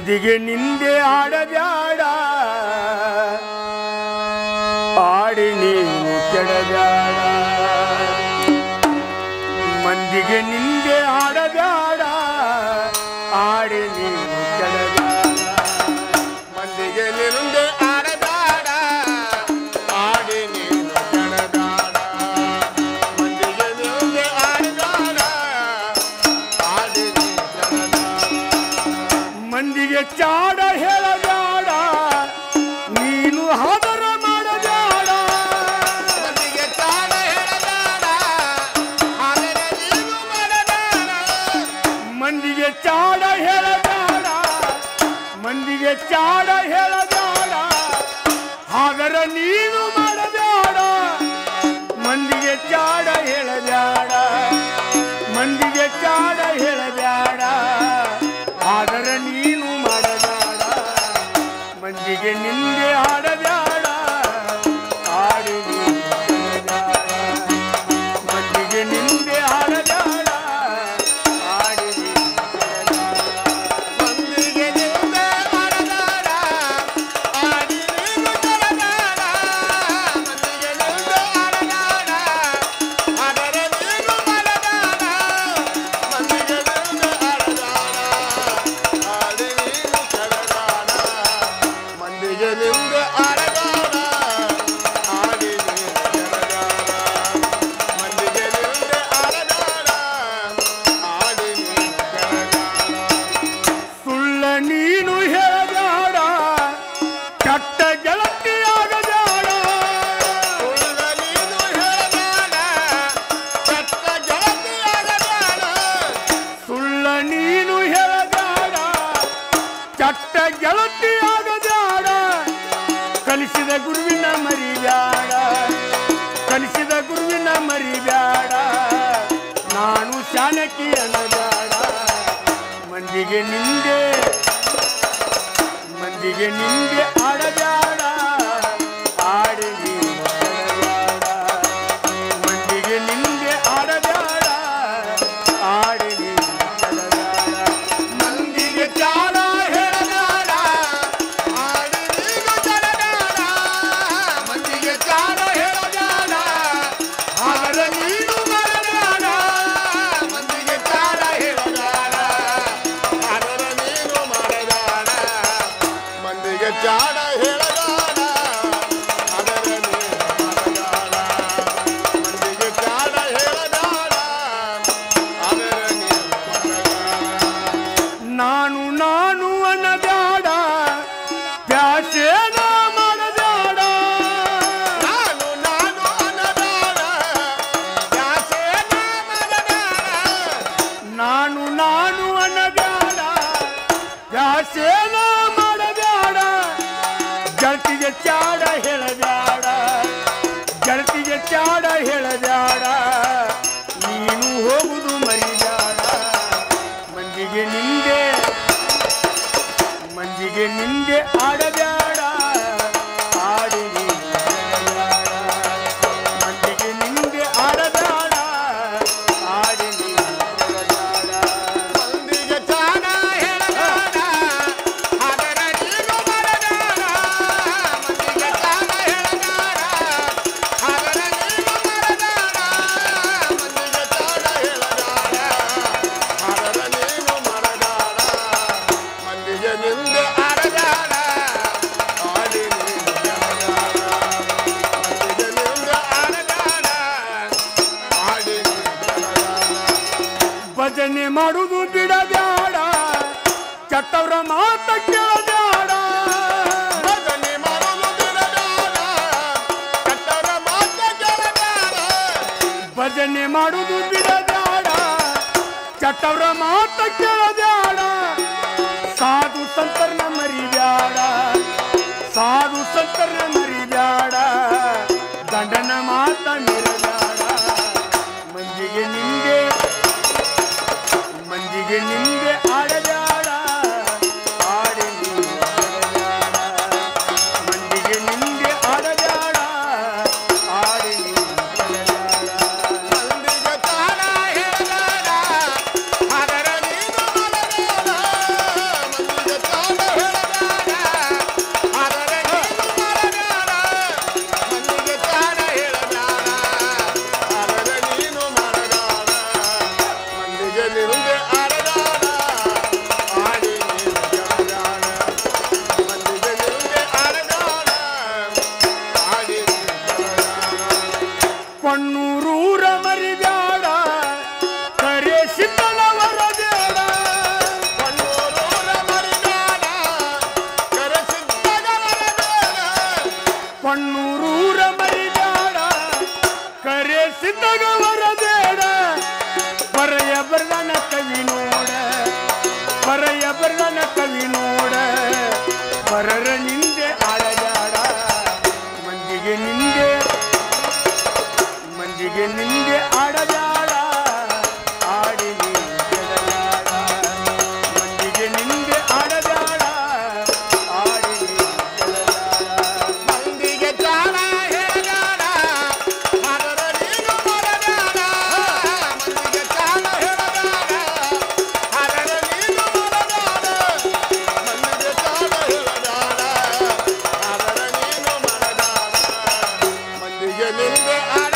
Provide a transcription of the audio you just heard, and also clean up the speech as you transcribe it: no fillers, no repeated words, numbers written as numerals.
ಮಂದಿಗೆ ನಿಂದೆ ಆಡಬ್ಯಾಡ ಆಡಿ ನೀನು ಕೆಡಬ್ಯಾಡ ಮಂದಿಗೆ ನಿಂದೆ ಆಡಬ್ಯಾಡ ಆಡಿ ನೀನು ಕೆಡಬ್ಯಾಡ ಮಂದಿಗೆ ನಿಂದೆ ಆಡಬ್ಯಾಡ ಆಡಿ ನೀನು ಕೆಡಬ್ಯಾಡ ಮಂದಿಗೆ ನಿಂದೆ ಆಡಬ್ಯಾಡ ಆಡಿ ನೀನು ಕೆಡಬ್ಯಾಡ ಮಂದಿಗೆ ಚಾಡ ಹೇಳಬ್ಯಾಡ ನೀನು ಹಾದರ ಮಾಡಬ್ಯಾಡ ಮಂದಿಗೆ ಚಾಡ ಹೇಳಬ್ಯಾಡ ಆದರೆ ನೀನು ಮಾಡಬ್ಯಾಡ ಮಂದಿಗೆ ಚಾಡ ಹೇಳಬ್ಯಾಡ ಮಂದಿಗೆ ಚಾಡ ಹೇಳಬ್ಯಾಡ ಆದರೆ ನೀನು ಮಾಡಬ್ಯಾಡ ಮಂದಿಗೆ ಚಾಡ ಹೇಳಬ್ಯಾಡ ಮಂದಿಗೆ ಚಾಡ ಹೇಳಬ್ಯಾಡ ಆದರೆ ನೀನು ಮಾಡಬ್ಯಾಡ ಮಂದಿಗೆ ನಿಂದೆ ಆಡಬ್ಯಾಡ ಆಡಿ ನೀನು ಕೆಡಬ್ಯಾಡ ಮಂದಿಗೆ ನಿಂದೆ ಆಡಬ್ಯಾಡ ಆಡಿ ನೀನು ಕೆಡಬ್ಯಾಡ ಮಂದಿಗೆ ನಿಂದೆ ಆಡಬ್ಯಾಡ ಆಡಿ ನೀನು ಕೆಡಬ್ಯಾಡ ಮಂದಿಗೆ ನಿಂದೆ ಆಡಬ್ಯಾಡ ಆದರೆ ನೀನು ಮಾಡಬ್ಯಾಡ ಮಂದಿಗೆ ನಿಂದೆ ಆಡಬ್ಯಾಡ ಆಡಿ ನೀನು ಕೆಡಬ್ಯಾಡ ಮಂದಿಗೆ ನಿಂದೆ ಆಡಬ್ಯಾಡ ಆಡಿ ನೀನು ಕೆಡಬ್ಯಾಡ ಮಂದಿಗೆ ನಿಂದೆ ಆಡಬ್ಯಾಡ ಆಡಿ ನೀನು ಕೆಡಬ್ಯಾಡ ಸುಳ್ಳ ನೀನು ಹೇಳಬ್ಯಾಡ ಕೆಟ್ಟ ಗೆಳತಿಯಾಗಬ್ಯಾಡ ಸುಳ್ಳ ನೀನು ಹೇಳಬ್ಯಾಡ ಕೆಟ್ಟ ಗೆಳತಿಯಾಗಬ್ಯಾಡ ಸುಳ್ಳ ನೀನು ಹೇಳಬ್ಯಾಡ ಕೆಟ್ಟ ಗೆಳತಿಯಾಗಬ್ಯಾಡ ಕಲಿಸಿದ ಗುರುವಿನ ಮರಿಬ್ಯಾಡ ಕಲಿಸಿದ ಗುರುವಿನ ಮರಿಬ್ಯಾಡ ನಾನು ಶಾನಕಿ ಅನ್ನಬ್ಯಾಡ ಮಂದಿಗೆ ನಿಂದೆ ಆಡಬ್ಯಾಡ ಆಡಿ ನೀನು ಕೆಡಬ್ಯಾಡ ಮಂದಿಗೆ ನಿಂದೆ ಆಡಬ್ಯಾಡ ಆಡಿ ನೀನು ಕೆಡಬ್ಯಾಡ ಮಂದಿಗೆ ಚಾಡ ಹೇಳಬ್ಯಾಡ ಆಡಿ ನೀನು ಕೆಡಬ್ಯಾಡ ಮಂದಿಗೆ ಚಾಡ ಹೇಳಬ್ಯಾಡ ಆದರೆ ನೀನು ಮಾಡಬ್ಯಾಡ ಮಂದಿಗೆ ಚಾಡ ಹೇಳಬ್ಯಾಡ ಆದರೆ ನೀನು ಮಾಡಬ್ಯಾಡ ಮಂದಿಗೆ ಚಾಡ ಹೇಳಬ್ಯಾಡ ಆದರೆ ನೀನು ಮಾಡಬ್ಯಾಡ ಮಂದಿಗೆ ಚಾಡ ಹೇಳಬ್ಯಾಡ ಆದರೆ ನೀನು ಮಾಡಬ್ಯಾಡ ನಾನು ಅನ್ನಬ್ಯಾಡ ಬ್ಯಾಸೇನ ಮಾಡಬ್ಯಾಡ ನಾನು ಅನ್ನಬ್ಯಾಡ ಬ್ಯಾಸೇನ ಮಾಡಬ್ಯಾಡ ನಾನು ಅನ್ನಬ್ಯಾಡ ಬ್ಯಾಸೇನ ಮಾಡಬ್ಯಾಡ ಗೆಳತಿಗೆ ಚಾಡ ಹೇಳಬ್ಯಾಡ ಗೆಳತಿಗೆ ಚಾಡ ಹೇಳಬ್ಯಾಡ ನೀನು ಹೋಗುದು ಮರಿಬ್ಯಾಡ ಮಂದಿಗೆ ನಿಂದೆ ಆಡಬ್ಯಾಡ ಆಡಿ ನೀನು ಕೆಡಬ್ಯಾಡ ಮಂದಿಗೆ ನಿಂದೆ ಆಡಬ್ಯಾಡ ಆಡಿ ನೀನು ಕೆಡಬ್ಯಾಡ ಮಂದಿಗೆ ಚಾಡ ಹೇಳಬ್ಯಾಡ ಆದರೆ ನೀನು ಮಾಡಬ್ಯಾಡ ಮಂದಿಗೆ ಚಾಡ ಹೇಳಬ್ಯಾಡ ಆದರೆ ನೀನು ಮಾಡಬ್ಯಾಡ ಮಂದಿಗೆ ಚಾಡ ಹೇಳಬ್ಯಾಡ ಆದರೆ ನೀನು ಮಾಡಬ್ಯಾಡ ಮಂದಿಗೆ ನಿಂದೆ ಆಡಬ್ಯಾಡ ಆಡಿ ನೀನು ಕೆಡಬ್ಯಾಡ ಮಂದಿಗೆ ನಿಂದೆ ಆಡಬ್ಯಾಡ ಆಡಿ ನೀನು ಕೆಡಬ್ಯಾಡ ಭಜನೆ ಮಾಡುವುದು ಬಿಡಬ್ಯಾಡ ಕೆಟ್ಟವರ ಮಾತ ಕೇಳಬ್ಯಾಡ ಭಜನೆ ಮಾಡುವುದು ಬಿಡಬ್ಯಾಡ ಕೆಟ್ಟವರ ಮಾತ ಕೇಳಬ್ಯಾಡ ಭಜನೆ ಮಾಡುವುದು ಬಿಡಬ್ಯಾಡ ಕೆಟ್ಟವರ ಮಾತ ಕೇಳಬ್ಯಾಡ ಸಾಧು ಸಂತರನ್ನ ಮರಿಬ್ಯಾಡ ಸಾಧು ಸಂತರನ್ನ ಮರಿಬ್ಯಾಡ ಗಂಡನ ಮಾತ ಮೀರಬ್ಯಾಡ ಮಂದಿಗೆ ನಿಂದೆ ಆಡಬ್ಯಾಡ ಆಡಿ ನೀನು ಕೆಡಬ್ಯಾಡ ಮಂದಿಗೆ ನಿಂದೆ ಆಡಬ್ಯಾಡ ಆಡಿ ನೀನು ಕೆಡಬ್ಯಾಡ ಮಂದಿಗೆ ಚಾಡ ಹೇಳಬ್ಯಾಡ ಆದರೆ ನೀನು ಮಾಡಬ್ಯಾಡ ಮಂದಿಗೆ ಚಾಡ ಕೊಣ್ಣೂರೂರ ಮರಿದಾಡ ಕರೆಸಿದಾಗ ವರಬೇಡ ಪರಯ ಬರ್ದನ ಕವಿ ನೋಡ ಪರಯ ಬರ್ದನ ಕವಿ ನೋಡ ಪರರ ನಿಂದೆ ಆಳಜಾಡ ಮಂದಿಗೆ ನಿಂದೆ ಆಡಜಾಡ ಆಡಿ ನೀಡಜಾಡ ಮಂದಿಗೆ ನಿಂದೆ ಆಡಜಾಡ ಆಡಿ ನೀಡಜಾಡ ಮಂದಿಗೆ ಜಾಡ ಹೇಳಜಾಡ ಅದರ ನೀನು ಮಾಡಜಾಡ ಮಂದಿಗೆ ಜಾಡ ಹೇಳಜಾಡ ಅದರ ನೀನು ಮಾಡಜಾಡ ಮಂದಿಗೆ ಜಾಡ ಹೇಳಜಾಡ ಅದರ ನೀನು ಮಾಡಜಾಡ ಮಂದಿಗೆ ನಿಂದೆ ಆಡ